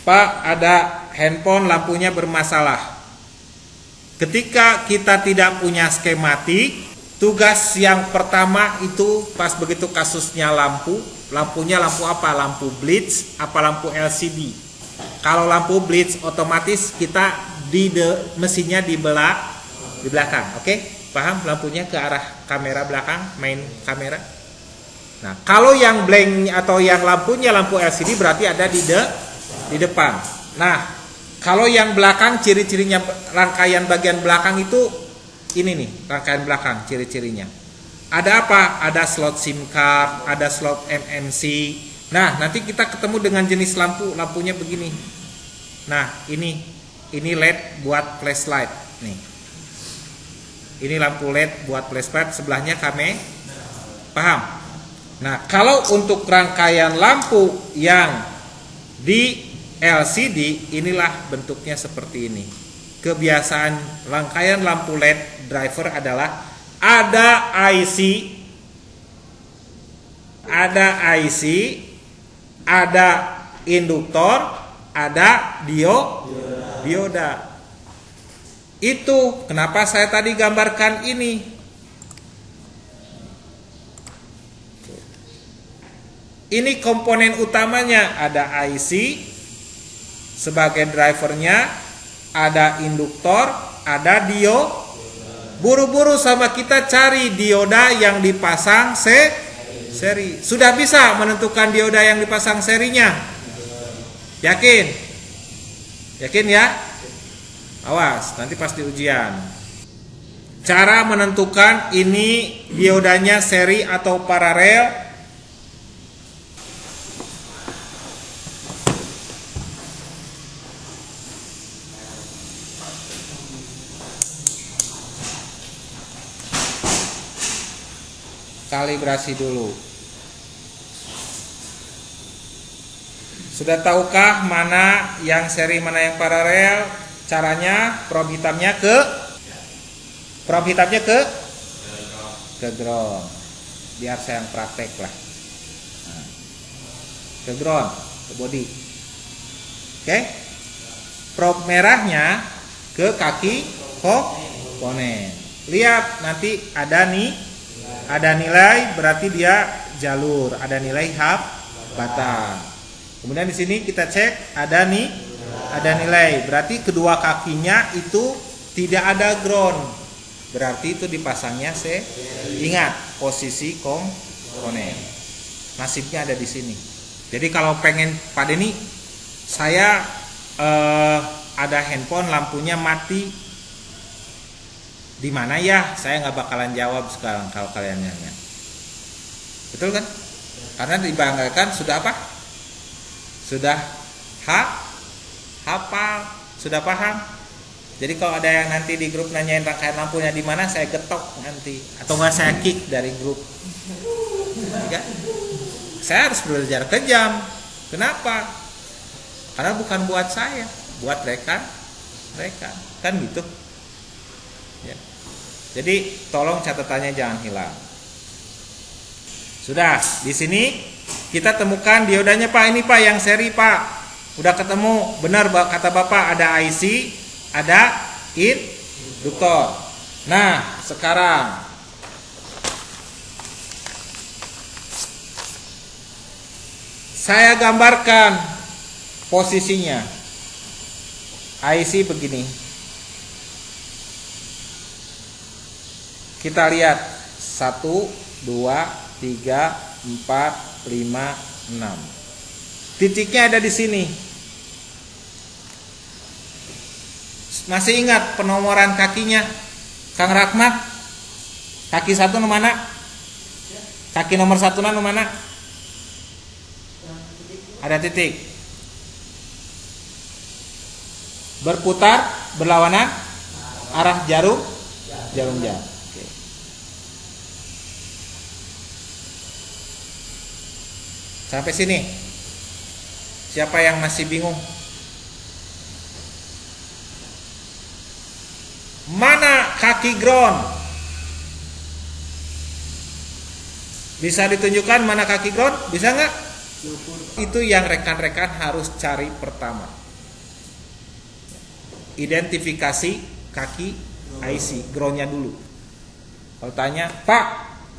Pak, ada handphone lampunya bermasalah. Ketika kita tidak punya skematik, tugas yang pertama itu pas begitu kasusnya lampunya lampu apa? Lampu blitz apa lampu LCD? Kalau lampu blitz otomatis kita mesinnya di belakang, oke? Paham? Lampunya ke arah kamera belakang, main kamera. Nah, kalau yang blank atau yang lampunya lampu LCD berarti ada di depan. Nah, kalau yang belakang ciri-cirinya rangkaian bagian belakang itu ini nih, rangkaian belakang ciri-cirinya. Ada apa? Ada slot SIM card, ada slot MMC. Nah, nanti kita ketemu dengan jenis lampunya begini. Nah, ini LED buat flashlight nih. Ini lampu LED buat flashlight, sebelahnya kamera. Paham? Nah, kalau untuk rangkaian lampu yang di LCD, inilah bentuknya seperti ini. Kebiasaan rangkaian lampu LED driver adalah ada IC, ada induktor, ada dioda. Itu kenapa saya tadi gambarkan ini. Ini komponen utamanya, ada IC sebagai drivernya, ada induktor, ada buru-buru sama kita cari dioda yang dipasang seri. Sudah bisa menentukan dioda yang dipasang serinya? Yakin? Yakin ya? Awas, nanti pas di ujian. Cara menentukan ini diodanya seri atau paralel. Kalibrasi dulu. Sudah tahukah mana yang seri, mana yang paralel? Caranya probe hitamnya ke ground. Biar saya yang praktek lah. Nah, ke ground, ke body. Oke? Probe merahnya ke kaki komponen. Lihat nanti ada nilai, berarti dia jalur, ada nilai hambatan. Kemudian di sini kita cek ada nilai, berarti kedua kakinya itu tidak ada ground, berarti itu dipasangnya ingat posisi komponen. Nasibnya ada di sini. Jadi kalau pengen pada ini saya ada handphone lampunya mati, di mana ya? Saya nggak bakalan jawab sekarang kalau kalian nanya. Betul kan? Karena dibanggakan sudah apa? Sudah hafal, sudah paham. Jadi kalau ada yang nanti di grup nanyain rangkaian lampunya di mana, saya getok nanti, atau nggak saya kick dari grup. Ya? Saya harus belajar kejam. Kenapa? Karena bukan buat saya, buat rekan, kan gitu. Ya. Jadi tolong catatannya jangan hilang. Sudah, di sini kita temukan diodanya Pak, ini Pak yang seri Pak. Udah ketemu, benar kata Bapak, ada IC, ada induktor. Nah, sekarang saya gambarkan posisinya. IC begini. Kita lihat 1, 2, 3, 4, 5, 6. Titiknya ada di sini. Masih ingat penomoran kakinya, Kang Rahmat? Kaki 1 mana? Kaki nomor 1 mana? Ada titik. Berputar berlawanan arah jarum jam. Sampai sini. Siapa yang masih bingung? Mana kaki ground? Bisa ditunjukkan mana kaki ground? Bisa nggak? Itu yang rekan-rekan harus cari pertama. Identifikasi kaki IC, groundnya dulu. Kalau tanya, Pak,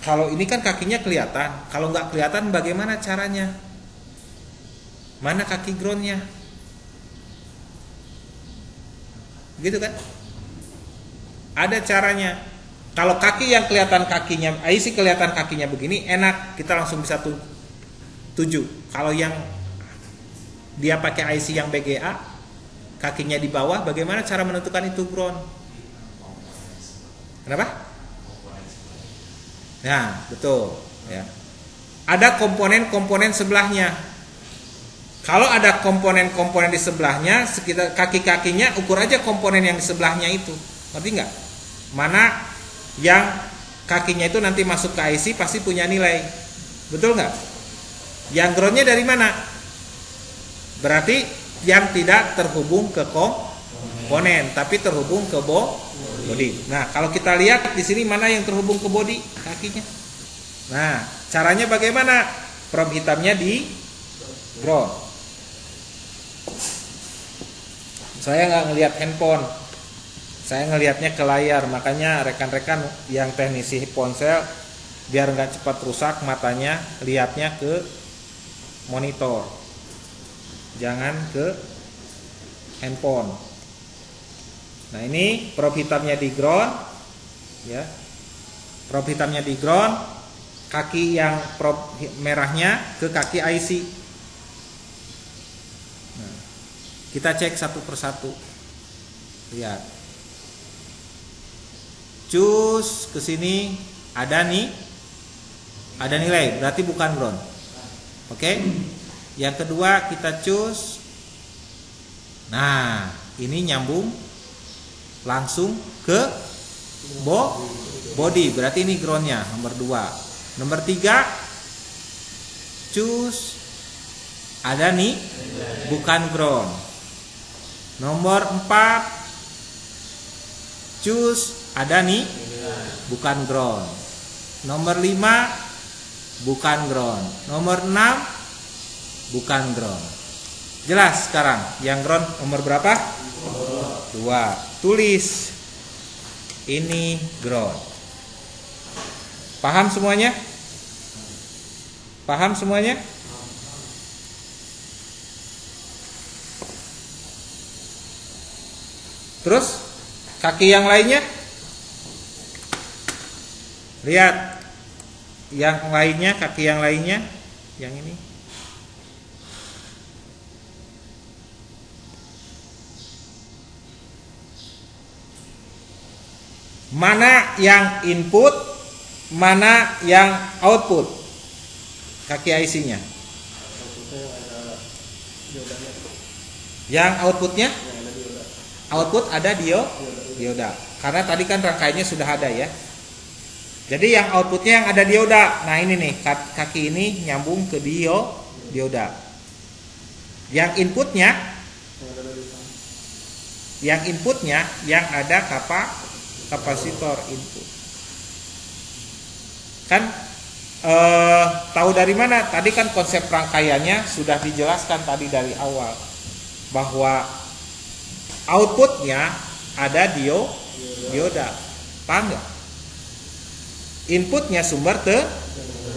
kalau ini kan kakinya kelihatan, kalau nggak kelihatan bagaimana caranya? Mana kaki groundnya? Gitu kan? Ada caranya. Kalau kaki yang kelihatan kakinya, IC kelihatan kakinya begini, enak, kita langsung bisa tuju. Kalau yang dia pakai IC yang BGA, kakinya di bawah, bagaimana cara menentukan itu ground? Kenapa? Nah, betul. Ya. Ada komponen-komponen sebelahnya. Kalau ada komponen-komponen di sebelahnya, sekitar kaki-kakinya ukur aja komponen yang di sebelahnya itu. Ngerti nggak? Mana yang kakinya itu nanti masuk ke IC pasti punya nilai. Betul nggak? Yang groundnya dari mana? Berarti yang tidak terhubung ke komponen, tapi terhubung ke body. Nah, kalau kita lihat di sini mana yang terhubung ke body kakinya. Nah, caranya bagaimana? Probe hitamnya di ground. Saya nggak ngelihat handphone, saya ngelihatnya ke layar. Makanya rekan-rekan yang teknisi ponsel, biar nggak cepat rusak matanya, lihatnya ke monitor, jangan ke handphone. Nah, ini probe hitamnya di ground, ya. Probe hitamnya di ground, kaki yang probe merahnya ke kaki IC. Nah, kita cek satu persatu. Lihat. Cus ke sini ada nih, ada nilai, berarti bukan ground. Oke? Yang kedua kita cus. Nah, ini nyambung langsung ke body, berarti ini groundnya nomor 2. Nomor 3 cus ada nih, bukan ground. Nomor 4 cus ada nih, bukan ground. Nomor 5 bukan ground. Nomor 6 bukan ground. Jelas sekarang yang ground nomor berapa? 2. Tulis ini ground. Paham semuanya? Paham semuanya? Terus kaki yang lainnya? Lihat yang lainnya, kaki yang lainnya, yang ini. Mana yang input, mana yang output kaki IC-nya? Yang outputnya? Output ada dioda. Karena tadi kan rangkaiannya sudah ada ya. Jadi yang outputnya yang ada dioda. Nah ini nih, kaki ini nyambung ke dioda. Yang inputnya yang ada kapasitor input. Kan tahu dari mana? Tadi kan konsep rangkaiannya sudah dijelaskan tadi dari awal, bahwa outputnya ada dioda. Paham nggak? Inputnya sumber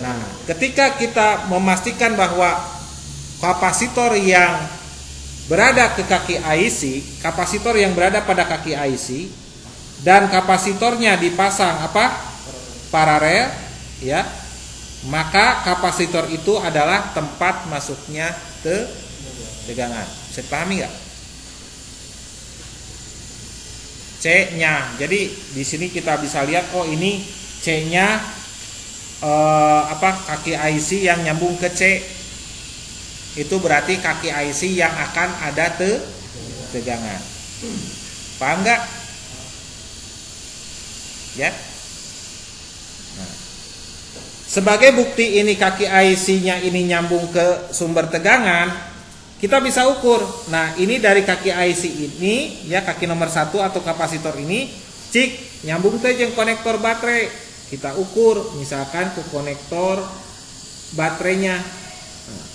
Nah, ketika kita memastikan bahwa kapasitor yang berada ke kaki IC, kapasitor yang berada pada kaki IC, dan kapasitornya dipasang paralel, ya, maka kapasitor itu adalah tempat masuknya tegangan. Bisa pahami nggak? C-nya. Jadi di sini kita bisa lihat, oh ini C-nya kaki IC yang nyambung ke C. Itu berarti kaki IC yang akan ada tegangan. Paham nggak? Ya. Nah, sebagai bukti ini kaki IC-nya ini nyambung ke sumber tegangan, kita bisa ukur. Nah, ini dari kaki IC ini, ya, kaki nomor 1 atau kapasitor ini, cik, nyambung ke jeung konektor baterai. Kita ukur misalkan ke konektor baterainya. Nah,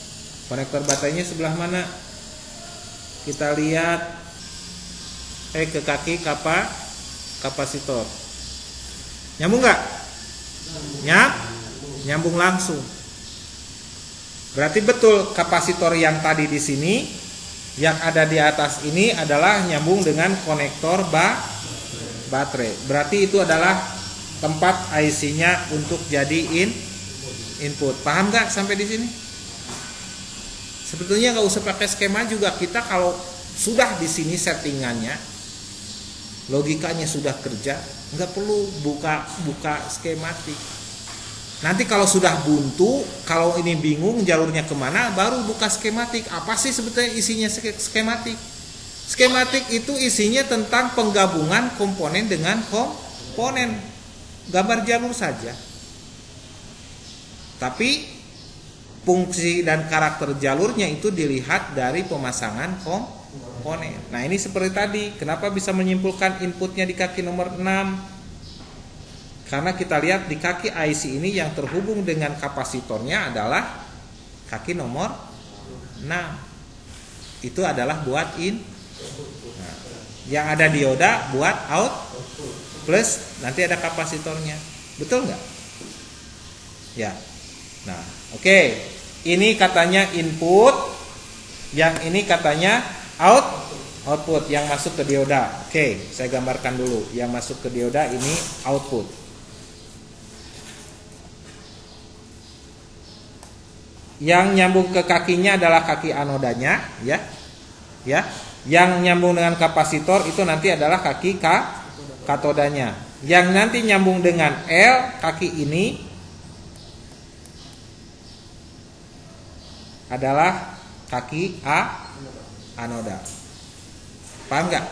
Konektor baterainya sebelah mana? Kita lihat ke kaki kapasitor. Nyambung nggak? Nyambung langsung. Berarti betul kapasitor yang tadi di sini, yang ada di atas ini adalah nyambung dengan konektor baterai. Berarti itu adalah tempat IC-nya untuk jadiin input. Paham nggak sampai di sini? Sebetulnya nggak usah pakai skema juga. Kita kalau sudah di sini settingannya, logikanya sudah kerja, nggak perlu buka skematik. Nanti kalau sudah buntu, kalau ini bingung jalurnya kemana, baru buka skematik. Apa sih sebetulnya isinya skematik? Skematik itu isinya tentang penggabungan komponen dengan komponen, gambar jalur saja. Tapi fungsi dan karakter jalurnya itu dilihat dari pemasangan komponen. Nah ini seperti tadi, kenapa bisa menyimpulkan inputnya di kaki nomor 6? Karena kita lihat di kaki IC ini yang terhubung dengan kapasitornya adalah kaki nomor 6. Itu adalah buat in. Nah, yang ada dioda buat out, plus nanti ada kapasitornya. Betul nggak? Ya. Nah, oke. Ini katanya input, yang ini katanya output yang masuk ke dioda. Oke, saya gambarkan dulu. Yang masuk ke dioda ini output. Yang nyambung ke kakinya adalah kaki anodanya, ya. Yang nyambung dengan kapasitor itu nanti adalah kaki katodanya. Yang nanti nyambung dengan L, kaki ini adalah kaki anoda. Paham nggak?